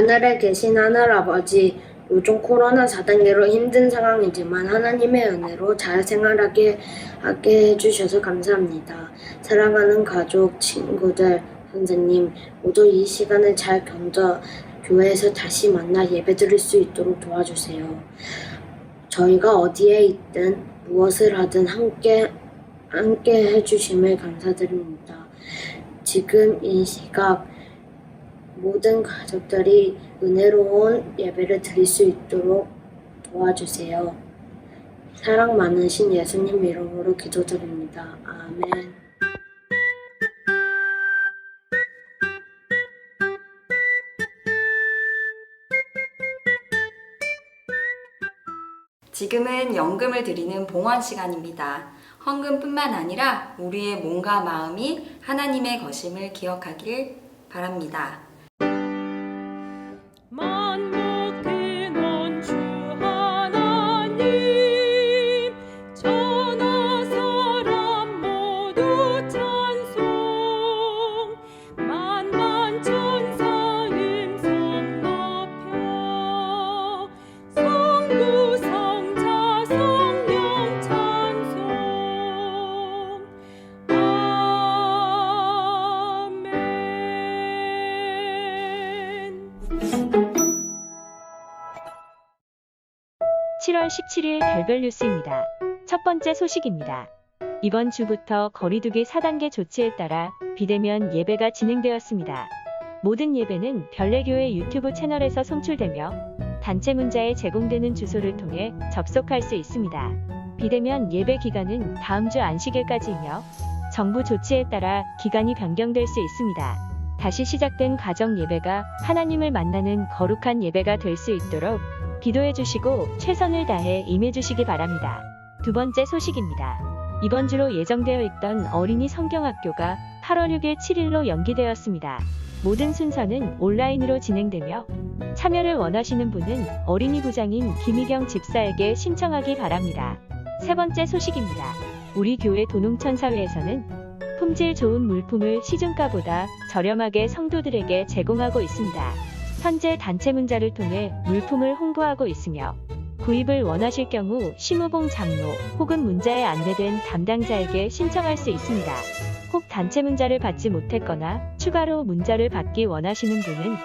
하늘에 계신 하늘아버지, 요즘 코로나 4단계로 힘든 상황이지만 하나님의 은혜로 잘 생활하게 해주셔서 감사합니다. 사랑하는 가족, 친구들, 선생님, 모두 이 시간을 잘 견뎌 교회에서 다시 만나 예배드릴 수 있도록 도와주세요. 저희가 어디에 있든 무엇을 하든 함께 해주심을 감사드립니다. 지금 이 시각 모든 가족들이 은혜로운 예배를 드릴 수 있도록 도와주세요. 사랑 많으신 예수님 이름으로 기도드립니다. 아멘. 지금은 연금을 드리는 봉헌 시간입니다. 헌금뿐만 아니라 우리의 몸과 마음이 하나님의 것임을 기억하길 바랍니다. 만복되는 주 하나님, 천하 사람 모두 찬송, 만만천사 임성 높여, 성부 성자 성령 찬송. 아멘. 7월 17일 별별 뉴스입니다. 첫 번째 소식입니다. 이번 주부터 거리두기 4단계 조치에 따라 비대면 예배가 진행되었습니다. 모든 예배는 별내교회 유튜브 채널에서 송출되며 단체 문자에 제공되는 주소를 통해 접속할 수 있습니다. 비대면 예배 기간은 다음 주 안식일까지이며 정부 조치에 따라 기간이 변경될 수 있습니다. 다시 시작된 가정 예배가 하나님을 만나는 거룩한 예배가 될 수 있도록 기도해 주시고 최선을 다해 임해 주시기 바랍니다. 두 번째 소식입니다. 이번 주로 예정되어 있던 어린이 성경학교가 8월 6일 7일로 연기되었습니다. 모든 순서는 온라인으로 진행되며 참여를 원하시는 분은 어린이 부장인 김희경 집사에게 신청하기 바랍니다. 세 번째 소식입니다. 우리 교회 도농천사회에서는 품질 좋은 물품을 시중가보다 저렴하게 성도들에게 제공하고 있습니다. 현재 단체 문자를 통해 물품을 홍보하고 있으며 구입을 원하실 경우 심우봉 장로 혹은 문자에 안내된 담당자에게 신청할 수 있습니다. 혹 단체 문자를 받지 못했거나 추가로 문자를 받기 원하시는 분은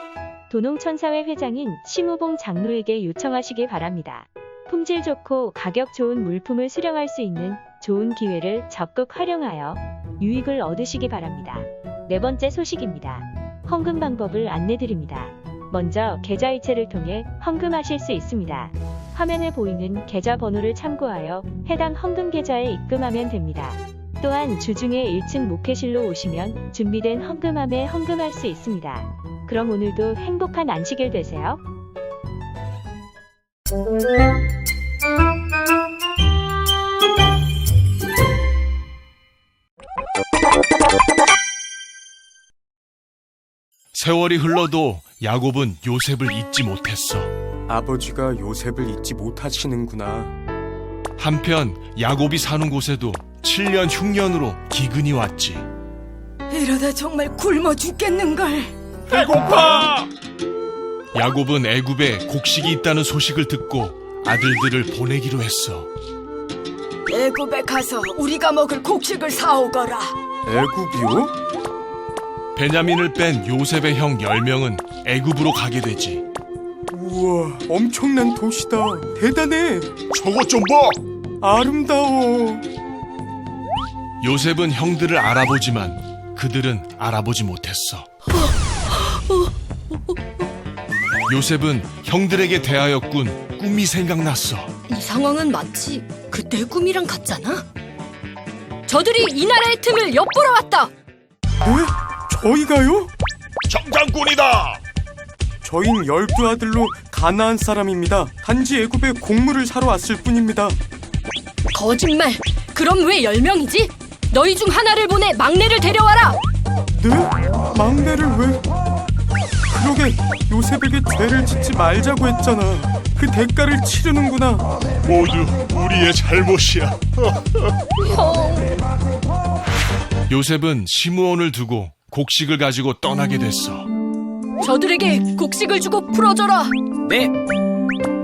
도농천사회 회장인 심우봉 장로에게 요청하시기 바랍니다. 품질 좋고 가격 좋은 물품을 수령할 수 있는 좋은 기회를 적극 활용하여 유익을 얻으시기 바랍니다. 네 번째 소식입니다. 헌금 방법을 안내드립니다. 먼저 계좌이체를 통해 헌금하실 수 있습니다. 화면에 보이는 계좌 번호를 참고하여 해당 헌금 계좌에 입금하면 됩니다. 또한 주중에 1층 목회실로 오시면 준비된 헌금함에 헌금할 수 있습니다. 그럼 오늘도 행복한 안식일 되세요. 세월이 흘러도 야곱은 요셉을 잊지 못했어. 아버지가 요셉을 잊지 못하시는구나. 한편 야곱이 사는 곳에도 7년 흉년으로 기근이 왔지. 이러다 정말 굶어 죽겠는걸. 배고파! 야곱은 애굽에 곡식이 있다는 소식을 듣고 아들들을 보내기로 했어. 애굽에 가서 우리가 먹을 곡식을 사오거라. 애굽이요? 베냐민을 뺀 요셉의 형 10명은 애굽으로 가게 되지. 우와, 엄청난 도시다. 대단해. 저것 좀 봐! 아름다워. 요셉은 형들을 알아보지만 그들은 알아보지 못했어. 요셉은 형들에게 대하였군 꿈이 생각났어. 이 상황은 마치 그때의 꿈이랑 같잖아. 저들이 이 나라의 틈을 엿보러 왔다. 네? 저희가요? 정장꾼이다! 저흰 12아들로 가나안 사람입니다. 단지 애굽에 곡물을 사러 왔을 뿐입니다. 거짓말. 그럼 왜 10명이지? 너희 중 하나를 보내 막내를 데려와라. 네? 막내를 왜? 그러게 요셉에게 죄를 짓지 말자고 했잖아. 그 대가를 치르는구나. 모두 우리의 잘못이야. 형. 요셉은 시므온을 두고 곡식을 가지고 떠나게 됐어. 저들에게 곡식을 주고 풀어줘라. 네.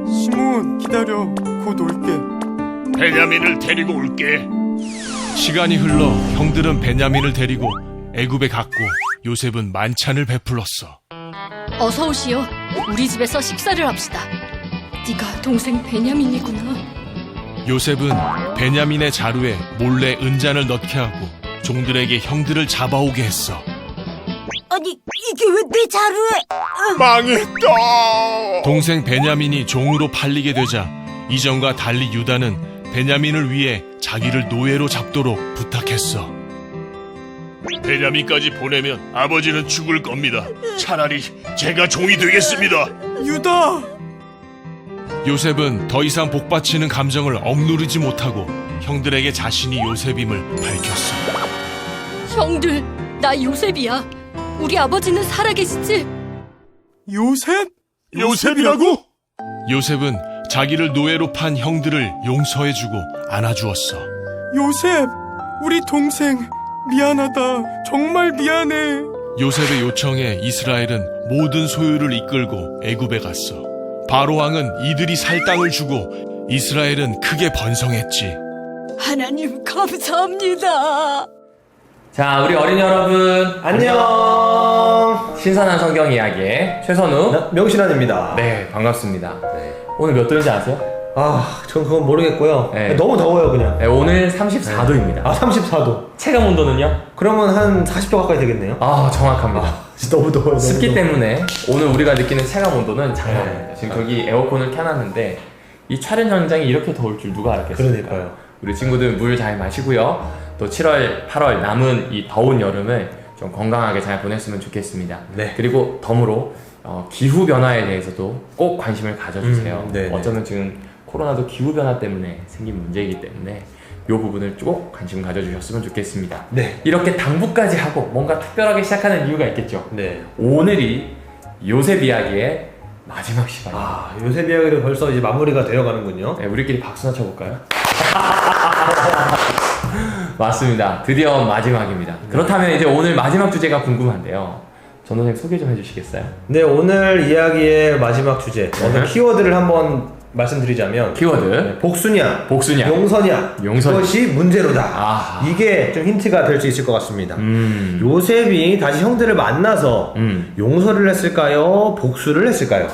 시몬, 기다려. 곧 올게. 베냐민을 데리고 올게. 시간이 흘러 형들은 베냐민을 데리고 애굽에 갔고 요셉은 만찬을 베풀었어. 어서 오시오. 우리 집에서 식사를 합시다. 네가 동생 베냐민이구나. 요셉은 베냐민의 자루에 몰래 은잔을 넣게 하고 종들에게 형들을 잡아오게 했어. 아니, 이게 왜 내 자루에? 망했다. 동생 베냐민이 종으로 팔리게 되자 이전과 달리 유다는 베냐민을 위해 자기를 노예로 잡도록 부탁했어. 베냐민까지 보내면 아버지는 죽을 겁니다. 차라리 제가 종이 되겠습니다. 유다! 요셉은 더 이상 복받치는 감정을 억누르지 못하고 형들에게 자신이 요셉임을 밝혔어. 형들, 나 요셉이야. 우리 아버지는 살아계시지? 요셉? 요셉이라고? 요셉은 자기를 노예로 판 형들을 용서해주고 안아주었어. 요셉! 우리 동생 미안하다. 정말 미안해. 요셉의 요청에 이스라엘은 모든 소유를 이끌고 애굽에 갔어. 바로 왕은 이들이 살 땅을 주고 이스라엘은 크게 번성했지. 하나님 감사합니다. 자, 우리 어린이 여러분 안녕. 신선한 성경 이야기의 최선우 명신환입니다. 네, 반갑습니다. 오늘 몇 도인지 아세요? 전 그건 모르겠고요. 네. 너무 더워요, 그냥. 네, 오늘 34도입니다. 34도. 체감 온도는요? 그러면 한 40도 가까이 되겠네요. 정확합니다. 진짜 너무 더워요. 너무 습기 더워. 때문에 오늘 우리가 느끼는 체감 온도는 장난 아닙니다. 지금 저기 에어컨을 켜놨는데 이 촬영 현장이 이렇게 더울 줄 누가 알았겠습니까? 그러니까요. 우리 친구들 물 잘 마시고요. 또 7월, 8월 남은 이 더운 여름을 좀 건강하게 잘 보냈으면 좋겠습니다. 네. 그리고 덤으로 기후 변화에 대해서도 꼭 관심을 가져주세요. 네, 어쩌면 지금 코로나도 기후 변화 때문에 생긴 문제이기 때문에 이 부분을 꼭 관심 가져주셨으면 좋겠습니다. 네. 이렇게 당부까지 하고 뭔가 특별하게 시작하는 이유가 있겠죠. 네. 오늘이 요셉 이야기의 마지막 시간입니다. 요셉 이야기도 벌써 이제 마무리가 되어 가는군요. 네, 우리끼리 박수나 쳐볼까요? 맞습니다. 드디어 마지막입니다. 그렇다면 이제 오늘 마지막 주제가 궁금한데요. 전호생 소개 좀 해주시겠어요? 네, 오늘 이야기의 마지막 주제. 어떤 키워드를 한번 말씀드리자면 키워드 네, 복수냐, 복수냐, 용서냐, 그것이 문제로다. 아하. 이게 좀 힌트가 될 수 있을 것 같습니다. 요셉이 다시 형들을 만나서 용서를 했을까요? 복수를 했을까요?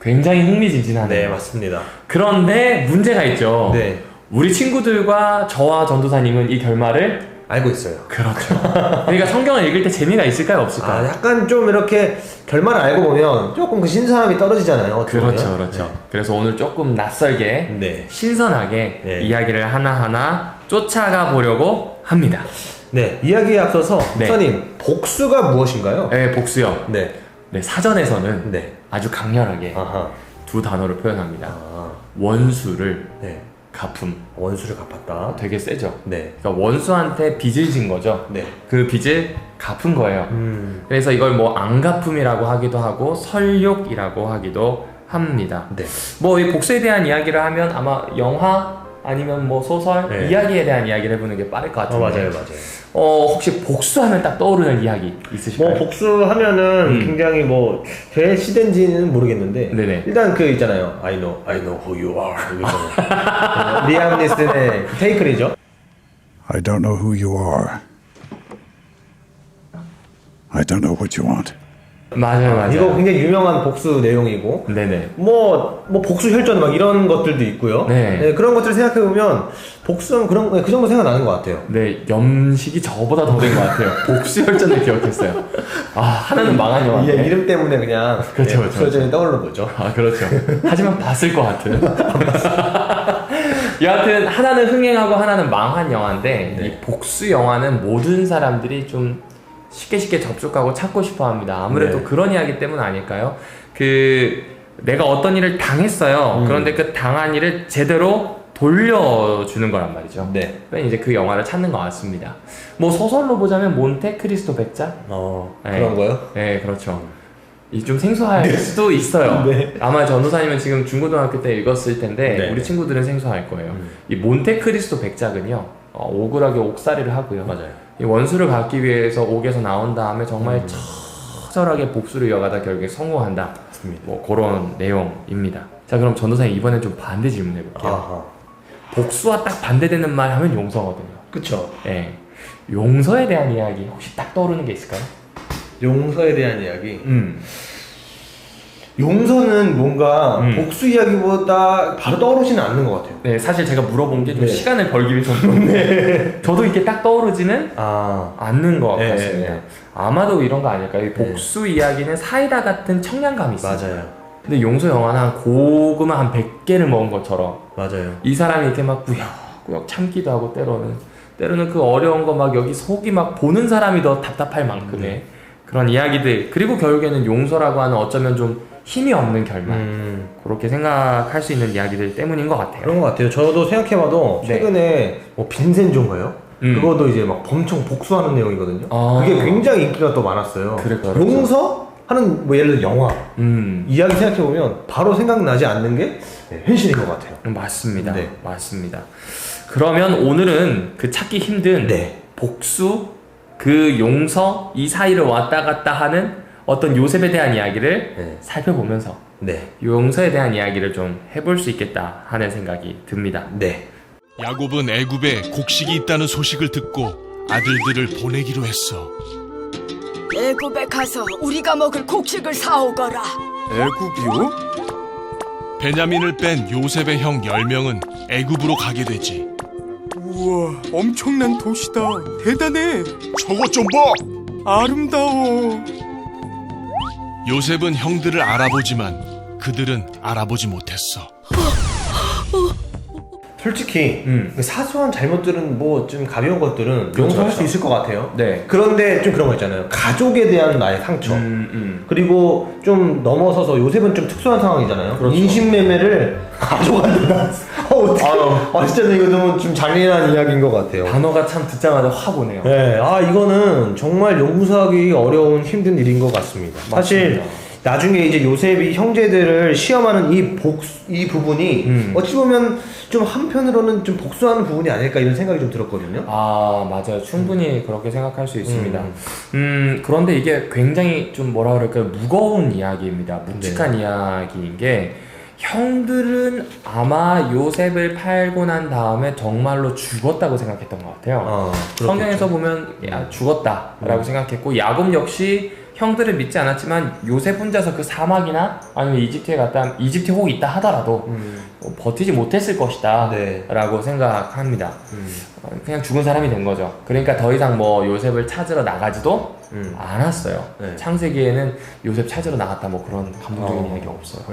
굉장히 흥미진진하네요. 네, 맞습니다. 그런데 문제가 있죠. 네. 우리 친구들과 저와 전도사님은 이 결말을 알고 있어요. 그렇죠. 그러니까 성경을 읽을 때 재미가 있을까요, 없을까요? 약간 좀 이렇게 결말을 알고 보면 조금 그 신선함이 떨어지잖아요. 어떻게 보면. 그렇죠. 네. 그래서 오늘 조금 낯설게, 네. 신선하게 네. 이야기를 하나하나 쫓아가 보려고 합니다. 네, 이야기에 앞서서 네. 목사님, 복수가 무엇인가요? 네, 복수요. 네. 네, 사전에서는 네. 아주 강렬하게 아하. 두 단어로 표현합니다. 아. 원수를 네. 갚음. 원수를 갚았다. 되게 세죠. 네. 그러니까 원수한테 빚을 진 거죠. 네. 그 빚을 갚은 거예요. 그래서 이걸 뭐 안갚음이라고 하기도 하고 설욕이라고 하기도 합니다. 네. 뭐 이 복수에 대한 이야기를 하면 아마 영화 아니면 뭐 소설 네. 이야기에 대한 이야기를 해보는 게 빠를 것 같은데. 맞아요. 혹시 복수하면 딱 떠오르는 이야기 있으실까요? 뭐 복수하면은 굉장히 뭐 제 시대인지는 모르겠는데 네네. 일단 그 있잖아요. I know who you are. 이거 있잖아요. 리암 니슨의 테이클이죠. I don't know who you are. I don't know what you want. 맞아요. 이거 굉장히 유명한 복수 내용이고 네네. 뭐 복수 혈전 막 이런 것들도 있고요. 네. 그런 것들을 생각해 보면 복수는 그 정도 생각나는 것 같아요. 네, 염식이 저보다 더 된 것 같아요. 복수혈전을 기억했어요. 하나는 망한 영화인데. 이름 때문에 그냥 그렇죠. 복수혈전이 떠오르는 거죠. 그렇죠. 하지만 봤을 것 같은. 여하튼 하나는 흥행하고 하나는 망한 영화인데 이 복수 영화는 모든 사람들이 좀 쉽게 접촉하고 찾고 싶어 합니다. 아무래도 그런 이야기 때문 아닐까요? 내가 어떤 일을 당했어요. 그런데 그 당한 일을 제대로 돌려주는 거란 말이죠. 네. 그러니까 이제 그 영화를 찾는 것 같습니다. 뭐 소설로 보자면 몬테크리스토 백작? 그런 거요? 네, 그렇죠. 좀 생소할 수도 있어요. 네. 아마 전도사님은 지금 중고등학교 때 읽었을 텐데 네. 우리 친구들은 생소할 거예요. 이 몬테크리스토 백작은요, 억울하게 옥살이를 하고요. 맞아요. 이 원수를 갚기 위해서 옥에서 나온 다음에 정말 적절하게 복수를 이어가다 결국에 성공한다. 뭐 그런 내용입니다. 자, 그럼 전도사님 이번엔 좀 반대 질문 해볼게요. 아하. 복수와 딱 반대되는 말 하면 용서거든요. 그쵸. 예. 용서에 대한 이야기 혹시 딱 떠오르는 게 있을까요? 용서에 대한 이야기. 용서는 뭔가 복수 이야기보다 바로 떠오르지는 않는 것 같아요. 네, 사실 제가 물어본 게 좀 네. 시간을 벌기 위해서인데 저도 이렇게 딱 떠오르지는 않는 것 네, 같습니다. 네. 아마도 이런 거 아닐까요? 이 복수 이야기는 사이다 같은 청량감이 있어요. 맞아요. 근데 용서 영화는 한 고구마 한 100개를 먹은 것처럼 맞아요. 이 사람이 이렇게 막 꾸역꾸역 참기도 하고 때로는 그 어려운 거 막 여기 속이 막 보는 사람이 더 답답할 만큼의 그런 이야기들, 그리고 결국에는 용서라고 하는 어쩌면 좀 힘이 없는 결말, 그렇게 생각할 수 있는 이야기들 때문인 것 같아요. 그런 것 같아요. 저도 생각해봐도 최근에 뭐 빈센조인가요? 그것도 이제 막 엄청 복수하는 내용이거든요. 그게 굉장히 인기가 또 많았어요. 그렇죠. 용서하는 뭐 예를 들어 영화 이야기 생각해보면 바로 생각나지 않는 게 현실인 것 같아요. 맞습니다. 네. 맞습니다. 그러면 오늘은 그 찾기 힘든 복수, 그 용서 이 사이를 왔다 갔다 하는 어떤 요셉에 대한 이야기를 살펴보면서 용서에 대한 이야기를 좀 해볼 수 있겠다 하는 생각이 듭니다. 야곱은 애굽에 곡식이 있다는 소식을 듣고 아들들을 보내기로 했어. 애굽에 가서 우리가 먹을 곡식을 사오거라. 애굽이요? 베냐민을 뺀 요셉의 형 10명은 애굽으로 가게 되지. 우와, 엄청난 도시다. 대단해. 저것 좀 봐. 아름다워. 요셉은 형들을 알아보지만 그들은 알아보지 못했어. 솔직히 사소한 잘못들은 뭐 좀 가벼운 것들은 그렇죠, 용서할 그렇죠. 수 있을 것 같아요. 네. 그런데 좀 그런 거 있잖아요. 가족에 대한 나의 상처. 그리고 좀 넘어서서 요셉은 좀 특수한 상황이잖아요. 그렇죠. 인신매매를 가져간다. 어떻게? 진짜 이거 좀 잔인한 이야기인 것 같아요. 단어가 참 듣자마자 확 오네요. 네, 이거는 정말 용서하기 어려운 힘든 일인 것 같습니다. 사실 나중에 이제 요셉이 형제들을 시험하는 이 부분이 어찌 보면 좀 한편으로는 좀 복수하는 부분이 아닐까 이런 생각이 좀 들었거든요. 맞아요. 충분히 그렇게 생각할 수 있습니다. 그런데 이게 굉장히 좀 뭐라 그럴까요? 무거운 이야기입니다. 묵직한 이야기인 게, 형들은 아마 요셉을 팔고 난 다음에 정말로 죽었다고 생각했던 것 같아요. 성경에서 보면 죽었다라고 생각했고, 야곱 역시 형들을 믿지 않았지만 요셉 혼자서 그 사막이나 아니면 이집트에 갔다, 이집트에 혹 있다 하더라도 버티지 못했을 것이다 라고 생각합니다. 그냥 죽은 사람이 된 거죠. 그러니까 더 이상 뭐 요셉을 찾으러 나가지도 않았어요. 창세기에는 요셉 찾으러 나갔다 뭐 그런 감동적인 이야기 없어요.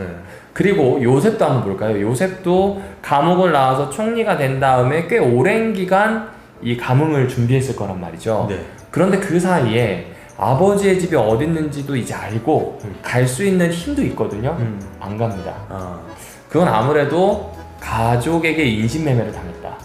그리고 요셉도 한번 볼까요? 요셉도 감옥을 나와서 총리가 된 다음에 꽤 오랜 기간 이 감흥을 준비했을 거란 말이죠. 그런데 그 사이에 아버지의 집이 어디 있는지도 이제 알고 갈 수 있는 힘도 있거든요. 안 갑니다. 그건 아무래도 가족에게 인신매매를 당했다,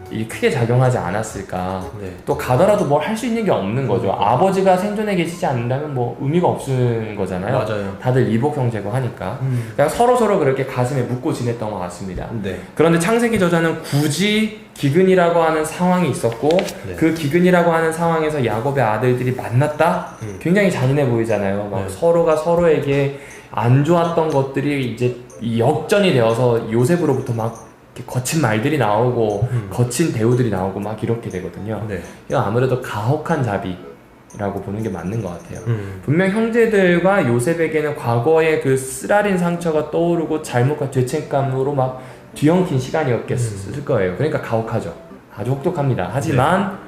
이게 크게 작용하지 않았을까. 또 가더라도 뭘 할 수 있는 게 없는 거죠. 아버지가 생존해 계시지 않는다면 뭐 의미가 없는 거잖아요. 맞아요. 다들 이복 형제고 하니까 그냥 서로 그렇게 가슴에 묻고 지냈던 것 같습니다. 그런데 창세기 저자는 굳이 기근이라고 하는 상황이 있었고 그 기근이라고 하는 상황에서 야곱의 아들들이 만났다? 굉장히 잔인해 보이잖아요. 막 서로가 서로에게 안 좋았던 것들이 이제 이 역전이 되어서 요셉으로부터 막 거친 말들이 나오고 거친 대우들이 나오고 막 이렇게 되거든요. 이거 아무래도 가혹한 자비라고 보는 게 맞는 것 같아요. 분명 형제들과 요셉에게는 과거의 그 쓰라린 상처가 떠오르고 잘못과 죄책감으로 막 뒤엉킨 시간이었겠을 거예요. 그러니까 가혹하죠. 아주 혹독합니다. 하지만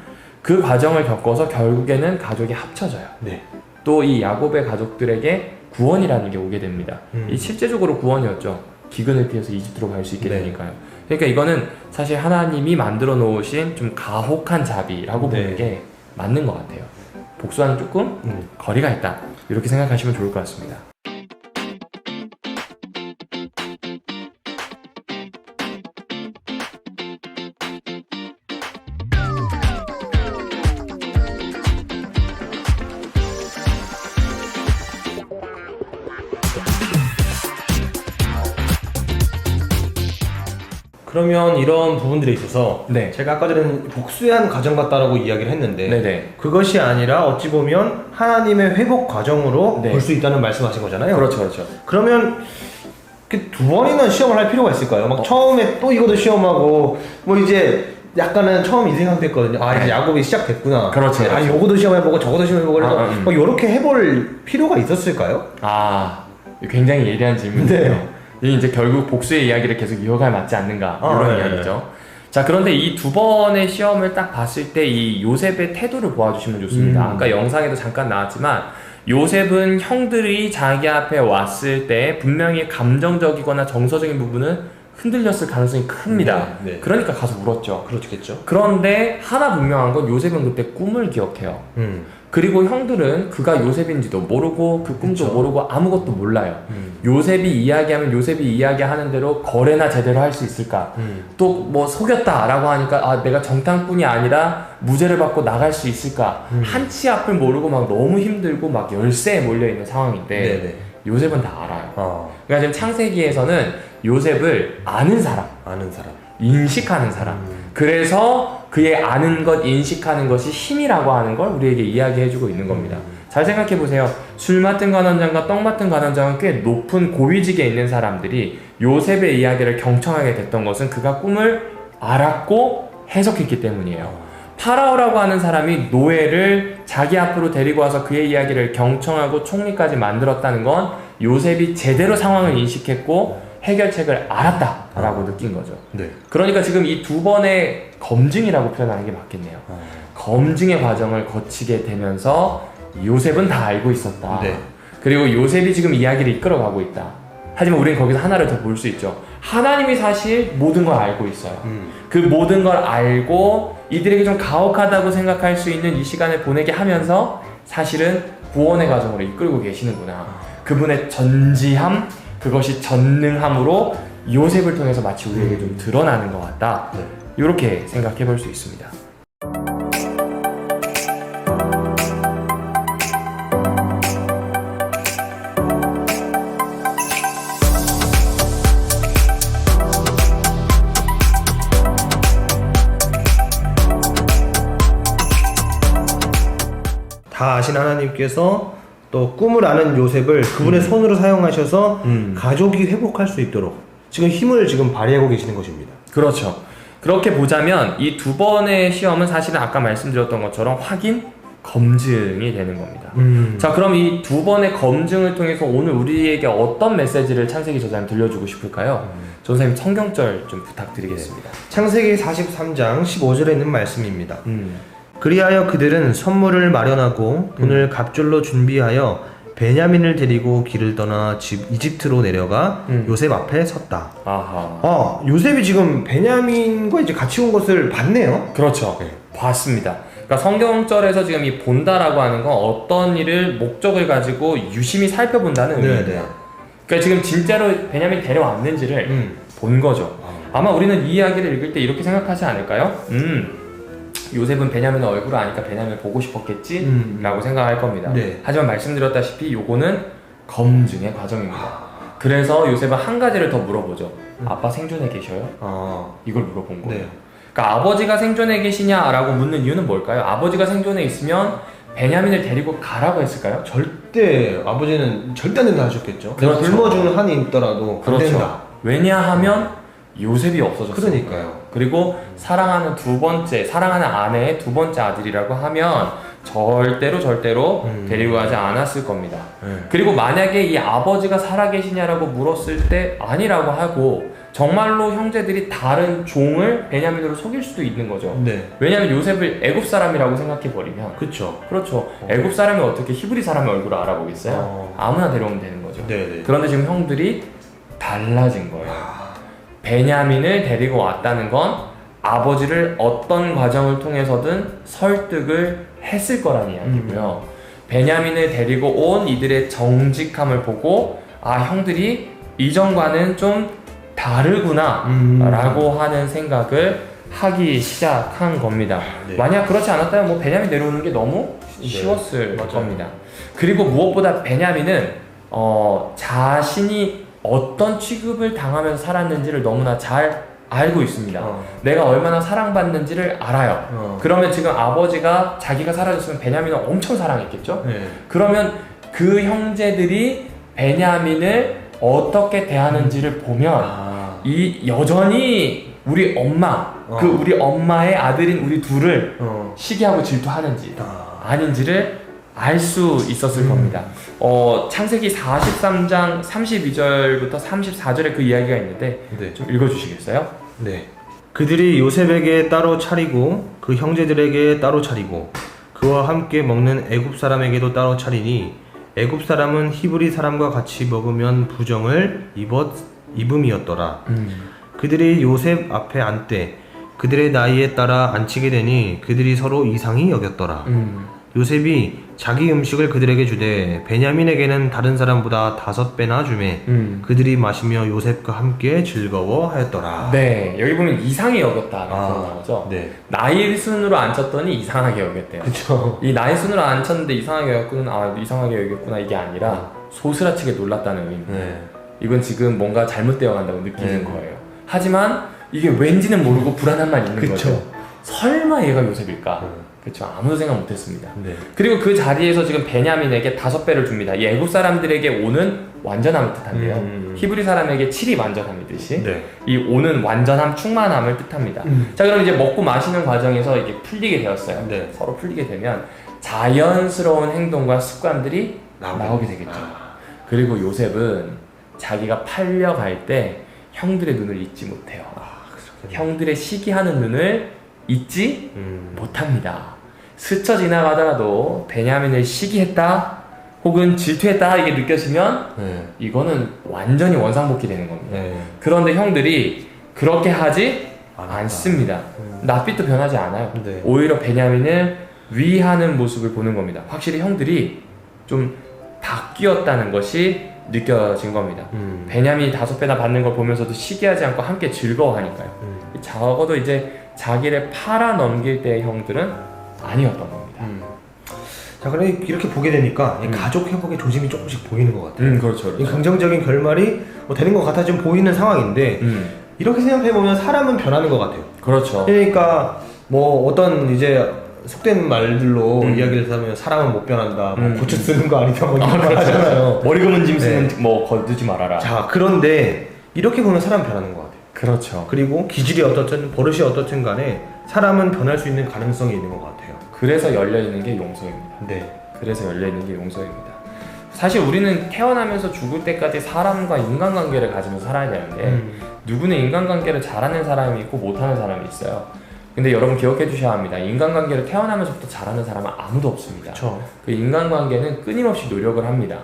그 과정을 겪어서 결국에는 가족이 합쳐져요. 또 이 야곱의 가족들에게 구원이라는 게 오게 됩니다. 이 실제적으로 구원이었죠. 기근을 피해서 이집트로 갈 수 있게 되니까요. 그러니까 이거는 사실 하나님이 만들어 놓으신 좀 가혹한 자비라고 보는 게 맞는 것 같아요. 복수와는 조금 거리가 있다, 이렇게 생각하시면 좋을 것 같습니다. 그러면 이런 부분들에 있어서 네. 제가 아까 전에 복수한 과정 같다라고 이야기를 했는데 네네. 그것이 아니라 어찌 보면 하나님의 회복 과정으로 네. 볼 수 있다는 말씀하신 거잖아요. 그렇죠, 그렇죠. 그러면 두 번이나 시험을 할 필요가 있을까요? 막 처음에 또 이것도 시험하고 뭐 이제 약간은 처음 이 생각됐거든요. 아 이제 야곱이 시작됐구나. 그렇죠, 아 그렇죠. 요거도 시험해보고 저거도 시험해보고 그래서 막 이렇게 해볼 필요가 있었을까요? 아, 굉장히 예리한 질문이에요. 네. 이게 이제 결국 복수의 이야기를 계속 이어갈 맞지 않는가 이런 네. 이야기죠. 자, 그런데 이 두 번의 시험을 딱 봤을 때 이 요셉의 태도를 보아주시면 좋습니다. 아까 영상에도 잠깐 나왔지만 요셉은 형들이 자기 앞에 왔을 때 분명히 감정적이거나 정서적인 부분은 흔들렸을 가능성이 큽니다. 네, 네. 그러니까 가서 울었죠. 그렇겠죠. 그런데 하나 분명한 건 요셉은 그때 꿈을 기억해요. 그리고 형들은 그가 요셉인지도 모르고 그 꿈도 모르고 아무것도 몰라요. 요셉이 이야기하면 요셉이 이야기하는 대로 거래나 제대로 할 수 있을까? 또 뭐 속였다라고 하니까 아 내가 정탐꾼이 아니라 무죄를 받고 나갈 수 있을까? 한치 앞을 모르고 막 너무 힘들고 막 열세에 몰려있는 상황인데 네네. 요셉은 다 알아요. 그러니까 지금 창세기에서는 요셉을 아는 사람, 인식하는 사람. 그래서 그의 아는 것, 인식하는 것이 힘이라고 하는 걸 우리에게 이야기해주고 있는 겁니다. 잘 생각해보세요. 술 맡은 관원장과 떡 맡은 관원장은 꽤 높은 고위직에 있는 사람들이 요셉의 이야기를 경청하게 됐던 것은 그가 꿈을 알았고 해석했기 때문이에요. 파라오라고 하는 사람이 노예를 자기 앞으로 데리고 와서 그의 이야기를 경청하고 총리까지 만들었다는 건 요셉이 제대로 상황을 인식했고 해결책을 알았다라고 느낀 거죠. 네. 그러니까 지금 이 두 번의 검증이라고 표현하는 게 맞겠네요. 검증의 과정을 거치게 되면서 요셉은 다 알고 있었다. 네. 그리고 요셉이 지금 이야기를 이끌어가고 있다. 하지만 우리는 거기서 하나를 더 볼 수 있죠. 하나님이 사실 모든 걸 알고 있어요. 그 모든 걸 알고 이들에게 좀 가혹하다고 생각할 수 있는 이 시간을 보내게 하면서 사실은 구원의 과정으로 이끌고 계시는구나. 그분의 전지함, 그것이 전능함으로 요셉을 통해서 마치 우리에게 좀 드러나는 것 같다. 이렇게 생각해 볼 수 있습니다. 다 아신 하나님께서 또 꿈을 아는 요셉을 그분의 손으로 사용하셔서 가족이 회복할 수 있도록 지금 힘을 지금 발휘하고 계시는 것입니다. 그렇죠. 그렇게 보자면 이 두 번의 시험은 사실은 아까 말씀드렸던 것처럼 확인, 검증이 되는 겁니다. 자, 그럼 이 두 번의 검증을 통해서 오늘 우리에게 어떤 메시지를 창세기 저자는 들려주고 싶을까요? 전선생님 성경절 좀 부탁드리겠습니다. 창세기 43장 15절에 있는 말씀입니다. 그리하여 그들은 선물을 마련하고 돈을 갑줄로 준비하여 베냐민을 데리고 길을 떠나 이집트로 내려가 요셉 앞에 섰다. 아하. 요셉이 지금 베냐민과 이제 같이 온 것을 봤네요. 그렇죠. 네. 봤습니다. 그러니까 성경절에서 지금 이 본다라고 하는 건 어떤 일을 목적을 가지고 유심히 살펴본다는 의미입니다. 그러니까 지금 진짜로 베냐민 데려왔는지를 본 거죠. 아마 우리는 이 이야기를 읽을 때 이렇게 생각하지 않을까요? 요셉은 베냐민의 얼굴을 아니까 베냐민을 보고 싶었겠지? 라고 생각할 겁니다. 네. 하지만 말씀드렸다시피 요거는 검증의 과정입니다. 그래서 요셉은 한 가지를 더 물어보죠. 아빠 생존해 계셔요? 이걸 물어본 거예요. 네. 그러니까 아버지가 생존해 계시냐라고 묻는 이유는 뭘까요? 아버지가 생존해 있으면 베냐민을 데리고 가라고 했을까요? 절대 아버지는 절대 안 된다 하셨겠죠. 그렇죠. 굶어 죽는 한이 있더라도 안 된다. 왜냐하면 요셉이 없어졌어요. 그러니까요. 그리고 사랑하는 사랑하는 아내의 두 번째 아들이라고 하면 절대로 데리고 가지 않았을 겁니다. 그리고 만약에 이 아버지가 살아계시냐라고 물었을 때 아니라고 하고 정말로 형제들이 다른 종을 베냐민으로 속일 수도 있는 거죠. 네. 왜냐하면 요셉을 애굽 사람이라고 생각해 버리면 그렇죠. 애굽 사람이 어떻게 히브리 사람의 얼굴을 알아보겠어요? 아무나 데려오면 되는 거죠. 네네. 그런데 지금 형들이 달라진 거예요. 베냐민을 데리고 왔다는 건 아버지를 어떤 과정을 통해서든 설득을 했을 거라는 이야기고요. 베냐민을 데리고 온 이들의 정직함을 보고 아, 형들이 이전과는 좀 다르구나 라고 하는 생각을 하기 시작한 겁니다. 네. 만약 그렇지 않았다면 뭐 베냐민 내려오는 게 너무 쉬웠을 겁니다. 그리고 무엇보다 베냐민은 자신이 어떤 취급을 당하면서 살았는지를 너무나 잘 알고 있습니다. 내가 얼마나 사랑받는지를 알아요. 그러면 지금 아버지가 자기가 사라졌으면 베냐민을 엄청 사랑했겠죠? 네. 그러면 그 형제들이 베냐민을 어떻게 대하는지를 보면 이 여전히 우리 엄마, 그 우리 엄마의 아들인 우리 둘을 시기하고 질투하는지 아닌지를 알 수 있었을 겁니다. 창세기 43장 32절부터 34절에 그 이야기가 있는데 네. 좀 읽어주시겠어요? 네. 그들이 요셉에게 따로 차리고 그 형제들에게 따로 차리고 그와 함께 먹는 애굽 사람에게도 따로 차리니 애굽 사람은 히브리 사람과 같이 먹으면 부정을 입음이었더라. 그들이 요셉 앞에 앉되 그들의 나이에 따라 앉히게 되니 그들이 서로 이상히 여겼더라. 요셉이 자기 음식을 그들에게 주되 베냐민에게는 다른 사람보다 5배나 주매 그들이 마시며 요셉과 함께 즐거워하였더라. 네, 여기 보면 이상히 여겼다 나오죠. 네. 나이 순으로 앉혔더니 이상하게 여겼대요. 그쵸. 이 나이 순으로 앉혔는데 이상하게 여겼구나, 이상하게 여겼구나 이게 아니라 소스라치게 놀랐다는 의미입니다. 네. 이건 지금 뭔가 잘못되어 간다고 느끼는 거예요. 하지만 이게 왠지는 모르고 불안함만 있는 거죠. 설마 얘가 요셉일까? 그렇죠. 아무도 생각 못했습니다. 네. 그리고 그 자리에서 지금 베냐민에게 5배를 줍니다. 이 애국 사람들에게 오는 완전함을 뜻한데요. 히브리 사람에게 7이 완전함이듯이 네. 이 오는 완전함, 충만함을 뜻합니다. 자, 그럼 이제 먹고 마시는 과정에서 이게 풀리게 되었어요. 네. 서로 풀리게 되면 자연스러운 행동과 습관들이 나오게 되겠죠. 그리고 요셉은 자기가 팔려갈 때 형들의 눈을 잊지 못해요. 형들의 시기하는 눈을 잊지 못합니다. 스쳐 지나가다가도 베냐민을 시기했다 혹은 질투했다 이게 느껴지면 이거는 완전히 원상복귀 되는 겁니다. 그런데 형들이 그렇게 하지 않습니다. 낯빛도 변하지 않아요. 오히려 베냐민을 위하는 모습을 보는 겁니다. 확실히 형들이 좀 바뀌었다는 것이 느껴진 겁니다. 베냐민이 5배나 받는 걸 보면서도 시기하지 않고 함께 즐거워하니까요. 적어도 이제 자기를 팔아 넘길 때의 형들은 아니었던 겁니다. 자, 그럼 이렇게 보게 되니까 이 가족 회복의 조짐이 조금씩 보이는 것 같아요. 그렇죠. 이 긍정적인 결말이 되는 것 같아 좀 보이는 상황인데 이렇게 생각해 보면 사람은 변하는 것 같아요. 그렇죠. 그러니까 뭐 어떤 이제 속된 말들로 이야기를 하면 사람은 못 변한다, 뭐 고쳐 쓰는 거 아니다, 뭐 이런 말 하잖아요. 머리 검은 짐승은 뭐 거두지 말아라. 자, 그런데 이렇게 보면 사람은 변하는 것 같아요. 그렇죠. 그리고 기질이 어떻든 버릇이 어떻든 간에 사람은 변할 수 있는 가능성이 있는 것 같아요. 그래서 열려있는 게 용서입니다. 네. 그래서 열려있는 게 용서입니다. 사실 우리는 태어나면서 죽을 때까지 사람과 인간관계를 가지면서 살아야 되는데 누구는 인간관계를 잘하는 사람이 있고 못하는 사람이 있어요. 근데 여러분 기억해 주셔야 합니다. 인간관계를 태어나면서부터 잘하는 사람은 아무도 없습니다. 그쵸. 그 인간관계는 끊임없이 노력을 합니다.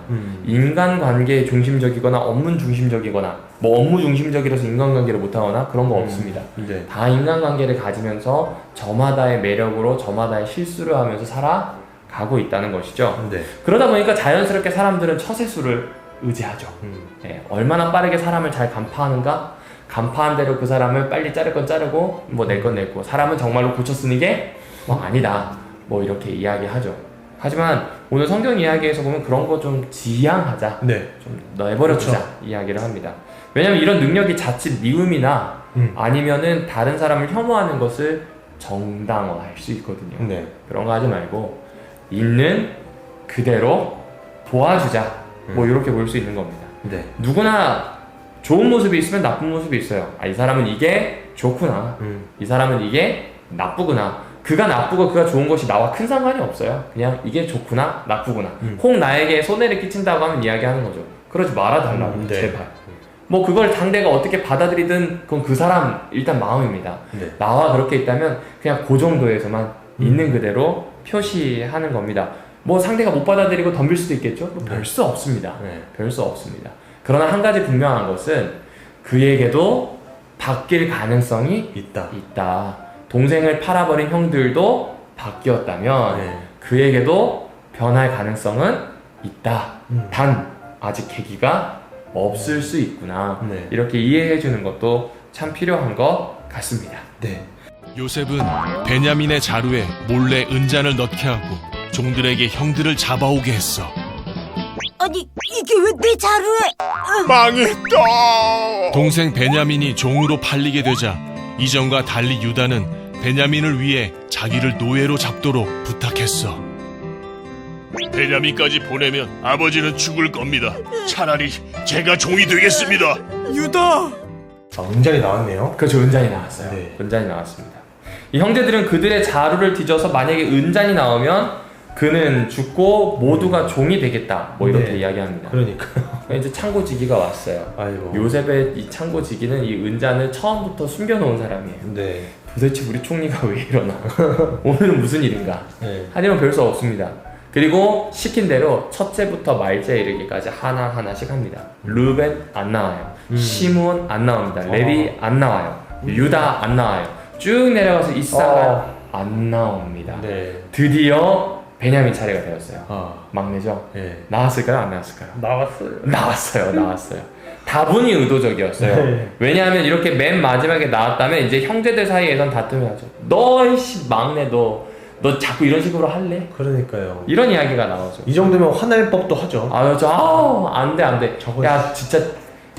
인간관계에 중심적이거나 업무 중심적이거나 뭐 업무 중심적이라서 인간관계를 못하거나 그런 거 없습니다. 네. 다 인간관계를 가지면서 저마다의 매력으로 저마다의 실수를 하면서 살아가고 있다는 것이죠. 네. 그러다 보니까 자연스럽게 사람들은 처세술을 의지하죠. 네, 얼마나 빠르게 사람을 잘 간파하는가? 간파한 대로 그 사람을 빨리 자를 건 자르고 뭐 낼 건 냈고 사람은 정말로 고쳐 쓰는 게 뭐 아니다 뭐 이렇게 이야기하죠. 하지만 오늘 성경 이야기에서 보면 그런 거 좀 지양하자, 네. 좀 내버려두자 그렇죠. 이야기를 합니다. 왜냐면 이런 능력이 자칫 미움이나 아니면은 다른 사람을 혐오하는 것을 정당화할 수 있거든요. 네. 그런 거 하지 말고 있는 그대로 도와주자 뭐 이렇게 볼 수 있는 겁니다. 네. 누구나 좋은 모습이 있으면 나쁜 모습이 있어요. 이 사람은 이게 좋구나. 이 사람은 이게 나쁘구나. 그가 나쁘고 그가 좋은 것이 나와 큰 상관이 없어요. 그냥 이게 좋구나, 나쁘구나. 혹 나에게 손해를 끼친다고 하면 이야기하는 거죠. 그러지 말아달라고, 네. 제발. 뭐 그걸 상대가 어떻게 받아들이든 그건 그 사람 일단 마음입니다. 네. 나와 그렇게 있다면 그냥 그 정도에서만 있는 그대로 표시하는 겁니다. 뭐 상대가 못 받아들이고 덤빌 수도 있겠죠? 뭐 별 수 없습니다. 별 수 없습니다. 그러나 한 가지 분명한 것은 그에게도 바뀔 가능성이 있다. 동생을 팔아버린 형들도 바뀌었다면 그에게도 변할 가능성은 있다. 단 아직 계기가 없을 수 있구나. 이렇게 이해해주는 것도 참 필요한 것 같습니다. 네. 요셉은 베냐민의 자루에 몰래 은잔을 넣게 하고 종들에게 형들을 잡아오게 했어. 아니 이게 왜 내 자루에? 망했다. 동생 베냐민이 종으로 팔리게 되자 이전과 달리 유다는 베냐민을 위해 자기를 노예로 잡도록 부탁했어. 베냐민까지 보내면 아버지는 죽을 겁니다. 차라리 제가 종이 되겠습니다. 유다! 은잔이 나왔네요. 그렇죠. 은잔이 나왔어요. 네. 은잔이 나왔습니다. 이 형제들은 그들의 자루를 뒤져서 만약에 은잔이 나오면 그는 죽고 모두가 종이 되겠다. 뭐 이렇게 네. 이야기합니다. 그러니까요. 이제 창고지기가 왔어요. 아이고. 요셉의 이 창고지기는 이 은잔을 처음부터 숨겨놓은 사람이에요. 네. 도대체 우리 총리가 왜 이러나? 오늘은 무슨 일인가? 네. 하지만 별 수 없습니다. 그리고 시킨 대로 첫째부터 말째에 이르기까지 하나하나씩 합니다. 르벤 안 나와요. 시므온 안 나옵니다. 레위 안 나와요. 유다 안 나와요. 쭉 내려가서 이사가 안 나옵니다. 네. 드디어 베냐민 차례가 되었어요. 막내죠? 네. 나왔을까요? 안 나왔을까요? 나왔어요. 나왔어요. 다분히 의도적이었어요. 네. 왜냐하면 이렇게 맨 마지막에 나왔다면 이제 형제들 사이에선 다툼이 나죠. 너이씨 막내 너 자꾸 이런 식으로 할래? 그러니까요. 이런 이야기가 나오죠. 이 정도면 화낼 법도 하죠. 안 돼. 야 진짜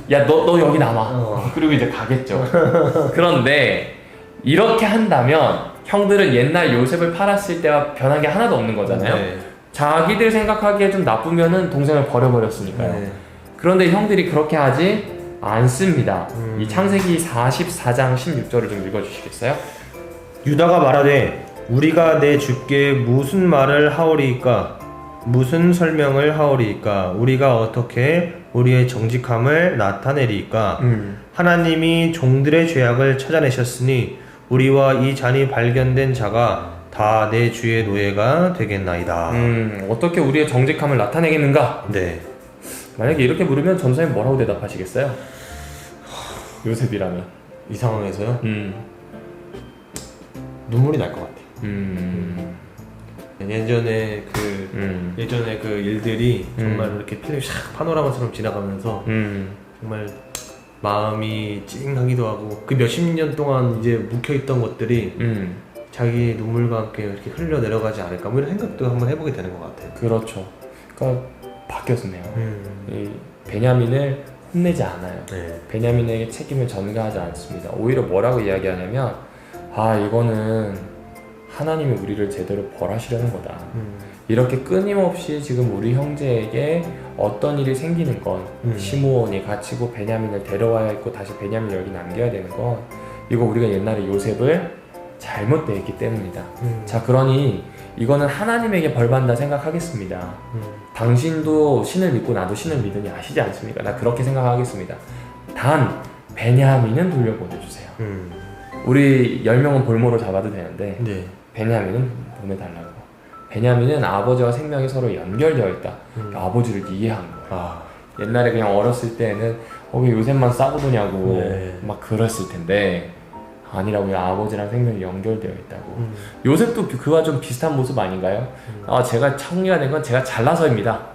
야 너 여기 남아. 그리고 이제 가겠죠. 그런데 이렇게 한다면 형들은 옛날 요셉을 팔았을 때와 변한 게 하나도 없는 거잖아요. 네. 자기들 생각하기에 좀 나쁘면은 동생을 버려버렸으니까요. 네. 그런데 형들이 그렇게 하지 않습니다. 이 창세기 44장 16절을 좀 읽어주시겠어요? 유다가 말하되 우리가 내 주께 무슨 말을 하오리이까? 무슨 설명을 하오리이까? 우리가 어떻게 우리의 정직함을 나타내리이까? 하나님이 종들의 죄악을 찾아내셨으니 우리와 이 잔이 발견된 자가 다 내 주의 노예가 되겠나이다. 어떻게 우리의 정직함을 나타내겠는가? 네. 만약에 이렇게 물으면 전사님 뭐라고 대답하시겠어요? 요셉이라면 이 상황에서요? 눈물이 날 것 같아요. 예전에 그 일들이 정말 이렇게 필름이 샥 파노라마처럼 지나가면서 정말 마음이 찡하기도 하고 그 몇십 년 동안 이제 묵혀있던 것들이 자기 눈물과 함께 이렇게 흘러 내려가지 않을까 뭐 이런 생각도 한번 해보게 되는 것 같아요. 그렇죠. 그러니까 바뀌었네요. 이 베냐민을 혼내지 않아요. 네. 베냐민에게 책임을 전가하지 않습니다. 오히려 뭐라고 이야기하냐면 이거는 하나님이 우리를 제대로 벌하시려는 거다. 이렇게 끊임없이 지금 우리 형제에게 어떤 일이 생기는 건 시므온이 갇히고 베냐민을 데려와야 했고 다시 베냐민을 여기 남겨야 되는 건 이거 우리가 옛날에 요셉을 잘못 대했기 때문이다. 자, 그러니 이거는 하나님에게 벌받는다 생각하겠습니다. 당신도 신을 믿고 나도 신을 믿으니 아시지 않습니까? 나 그렇게 생각하겠습니다. 단 베냐민은 돌려보내주세요. 우리 10명은 볼모로 잡아도 되는데 네. 베냐민은 보내달라고. 베냐민은 아버지와 생명이 서로 연결되어 있다. 아버지를 이해한 거예요. 옛날에 그냥 어렸을 때는 왜 요셉만 싸우더냐고 네. 막 그랬을 텐데 아니라고요. 아버지랑 생명이 연결되어 있다고. 요셉도 그와 좀 비슷한 모습 아닌가요? 제가 청리가 된 건 제가 잘나서입니다.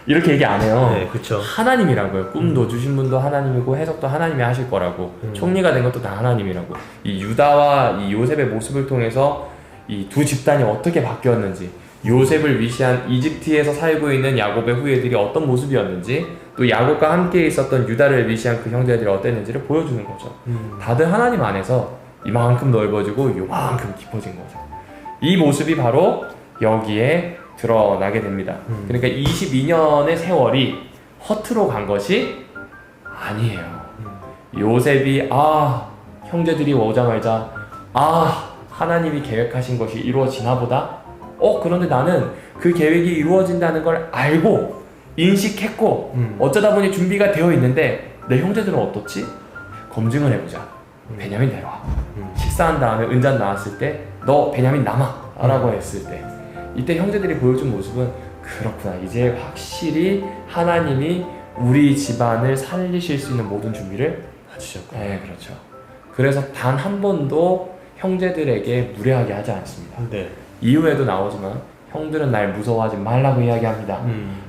이렇게 얘기 안 해요. 네, 그렇죠. 하나님이라고요. 꿈도 주신 분도 하나님이고 해석도 하나님이 하실 거라고. 총리가 된 것도 다 하나님이라고. 이 유다와 이 요셉의 모습을 통해서 이 두 집단이 어떻게 바뀌었는지, 요셉을 위시한 이집트에서 살고 있는 야곱의 후예들이 어떤 모습이었는지, 또 야곱과 함께 있었던 유다를 위시한 그 형제들이 어땠는지를 보여주는 거죠. 다들 하나님 안에서 이만큼 넓어지고 요만큼 깊어진 거죠. 이 모습이 바로 여기에 드러나게 됩니다. 그러니까 22년의 세월이 허투루 간 것이 아니에요. 요셉이 형제들이 오자마자 하나님이 계획하신 것이 이루어지나 보다. 그런데 나는 그 계획이 이루어진다는 걸 알고 인식했고 어쩌다 보니 준비가 되어 있는데 내 형제들은 어떻지? 검증을 해보자. 베냐민 데려와. 식사한 다음에 은잔 나왔을 때 너 베냐민 남아 라고 했을 때 이때 형제들이 보여준 모습은 그렇구나. 이제 확실히 하나님이 우리 집안을 살리실 수 있는 모든 준비를 해주셨구나. 네, 그렇죠. 그래서 단 한 번도 형제들에게 무례하게 하지 않습니다. 네. 이후에도 나오지만 형들은 날 무서워하지 말라고 이야기합니다.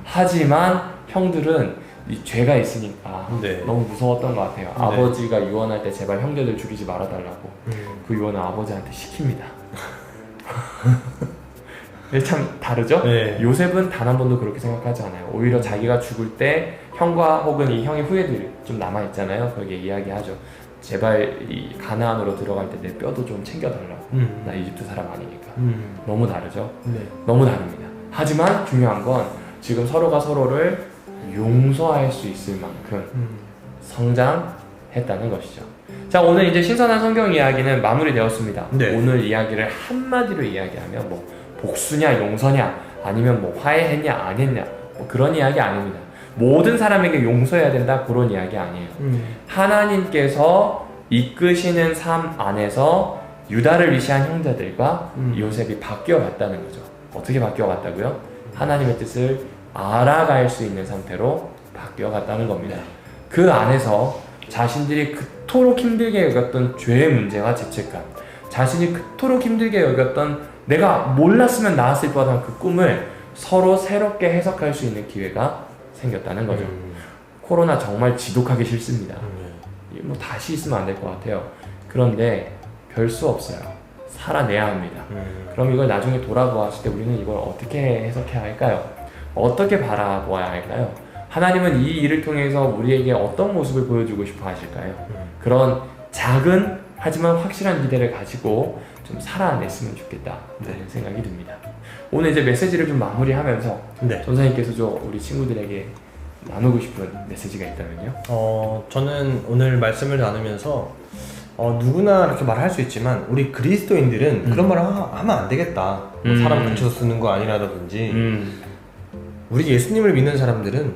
하지만 형들은 이 죄가 있으니까 네. 너무 무서웠던 것 같아요. 네. 아버지가 유언할 때 제발 형제들 죽이지 말아달라고 그 유언을 아버지한테 시킵니다. 참 다르죠? 네. 요셉은 단 한 번도 그렇게 생각하지 않아요. 오히려 자기가 죽을 때 형과 혹은 이 형의 후예들이 좀 남아있잖아요. 거기에 이야기하죠. 제발 이 가나안으로 들어갈 때 내 뼈도 좀 챙겨달라고. 나 이집트 사람 아니니까. 너무 다르죠? 네. 너무 다릅니다. 하지만 중요한 건 지금 서로가 서로를 용서할 수 있을 만큼 성장했다는 것이죠. 자, 오늘 이제 신선한 성경 이야기는 마무리되었습니다. 네. 오늘 이야기를 한마디로 이야기하면 뭐 복수냐 용서냐 아니면 뭐 화해했냐 안 했냐 뭐 그런 이야기 아닙니다. 모든 사람에게 용서해야 된다 그런 이야기 아니에요. 하나님께서 이끄시는 삶 안에서 유다를 위시한 형제들과 요셉이 바뀌어갔다는 거죠. 어떻게 바뀌어갔다고요? 하나님의 뜻을 알아갈 수 있는 상태로 바뀌어갔다는 겁니다. 그 안에서 자신들이 그토록 힘들게 여겼던 죄의 문제와 죄책감, 자신이 그토록 힘들게 여겼던 내가 몰랐으면 나았을 뻔한 그 꿈을 서로 새롭게 해석할 수 있는 기회가 생겼다는 거죠. 코로나 정말 지독하기 싫습니다. 뭐 다시 있으면 안 될 것 같아요. 그런데 별 수 없어요. 살아내야 합니다. 그럼 이걸 나중에 돌아보았을 때 우리는 이걸 어떻게 해석해야 할까요? 어떻게 바라보아야 할까요? 하나님은 이 일을 통해서 우리에게 어떤 모습을 보여주고 싶어 하실까요? 그런 작은 하지만 확실한 기대를 가지고 좀 살아냈으면 좋겠다 라는 생각이 듭니다. 오늘 이제 메시지를 좀 마무리하면서 전사님께서 좀 우리 친구들에게 나누고 싶은 메시지가 있다면요? 저는 오늘 말씀을 나누면서 누구나 이렇게 말할 수 있지만 우리 그리스도인들은 그런 말을 하면 안 되겠다. 사람 근처서 쓰는 거 아니라든지 우리 예수님을 믿는 사람들은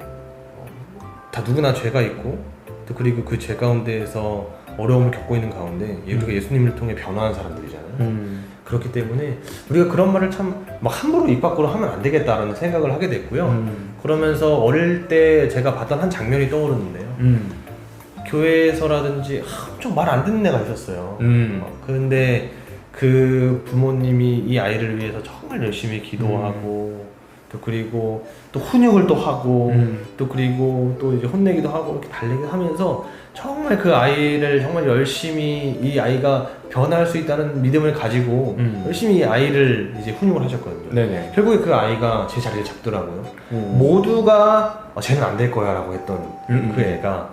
다 누구나 죄가 있고 또 그리고 그 죄 가운데에서 어려움을 겪고 있는 가운데 우리가 예수님을 통해 변화한 사람들이잖아요. 그렇기 때문에 우리가 그런 말을 참 막 함부로 입 밖으로 하면 안 되겠다라는 생각을 하게 됐고요. 그러면서 어릴 때 제가 봤던 한 장면이 떠오르는데요. 교회에서라든지 엄청 말 안 듣는 애가 있었어요. 그런데 그 부모님이 이 아이를 위해서 정말 열심히 기도하고 또 그리고 또 훈육을 또 하고 또 그리고 또 이제 혼내기도 하고 이렇게 달래기도 하면서 정말 그 아이를 정말 열심히 이 아이가 변할 수 있다는 믿음을 가지고 열심히 이 아이를 이제 훈육을 하셨거든요. 네네. 결국에 그 아이가 제 자리를 잡더라고요. 모두가 쟤는 안 될 거야 라고 했던 그 애가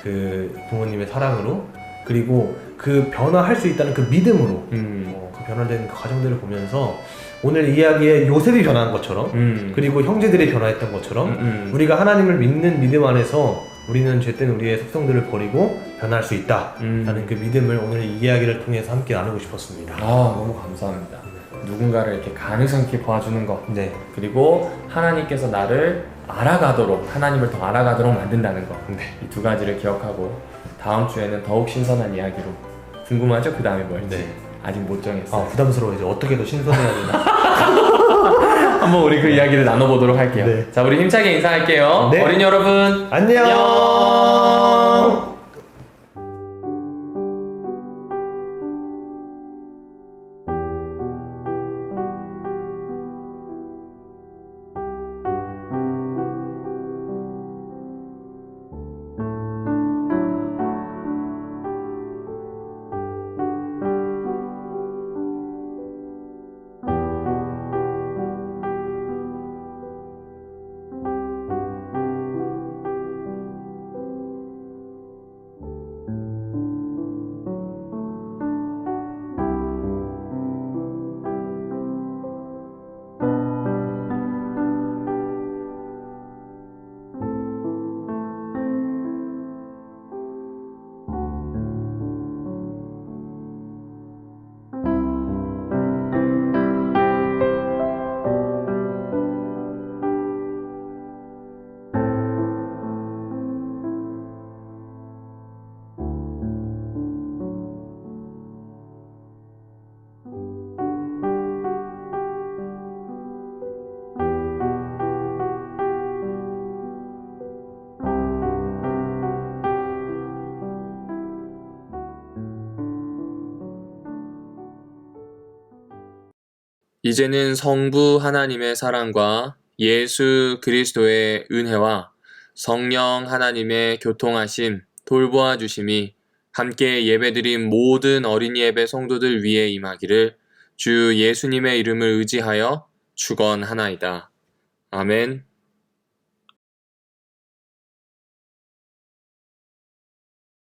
그 부모님의 사랑으로 그리고 그 변화할 수 있다는 그 믿음으로 그 변화된 그 과정들을 보면서 오늘 이야기에 요셉이 변한 것처럼 그리고 형제들이 변화했던 것처럼 우리가 하나님을 믿는 믿음 안에서 우리는 죄된 우리의 속성들을 버리고 변할 수 있다라는 그 믿음을 오늘 이 이야기를 통해서 함께 나누고 싶었습니다. 너무 감사합니다. 누군가를 이렇게 가능성 있게 봐주는 것 그리고 하나님께서 나를 알아가도록 하나님을 더 알아가도록 만든다는 것 이 두 가지를 기억하고 다음 주에는 더욱 신선한 이야기로 궁금하죠? 그 다음에 뭘지 아직 못 정했어요. 부담스러워. 이제 어떻게 더 신선해야 되나. 한번 우리 그 이야기를 나눠보도록 할게요. 자, 우리 힘차게 인사할게요. 어린이 여러분 안녕. 이제는 성부 하나님의 사랑과 예수 그리스도의 은혜와 성령 하나님의 교통하심, 돌보아 주심이 함께 예배드린 모든 어린이 예배 성도들 위에 임하기를 주 예수님의 이름을 의지하여 주건하나이다. 아멘.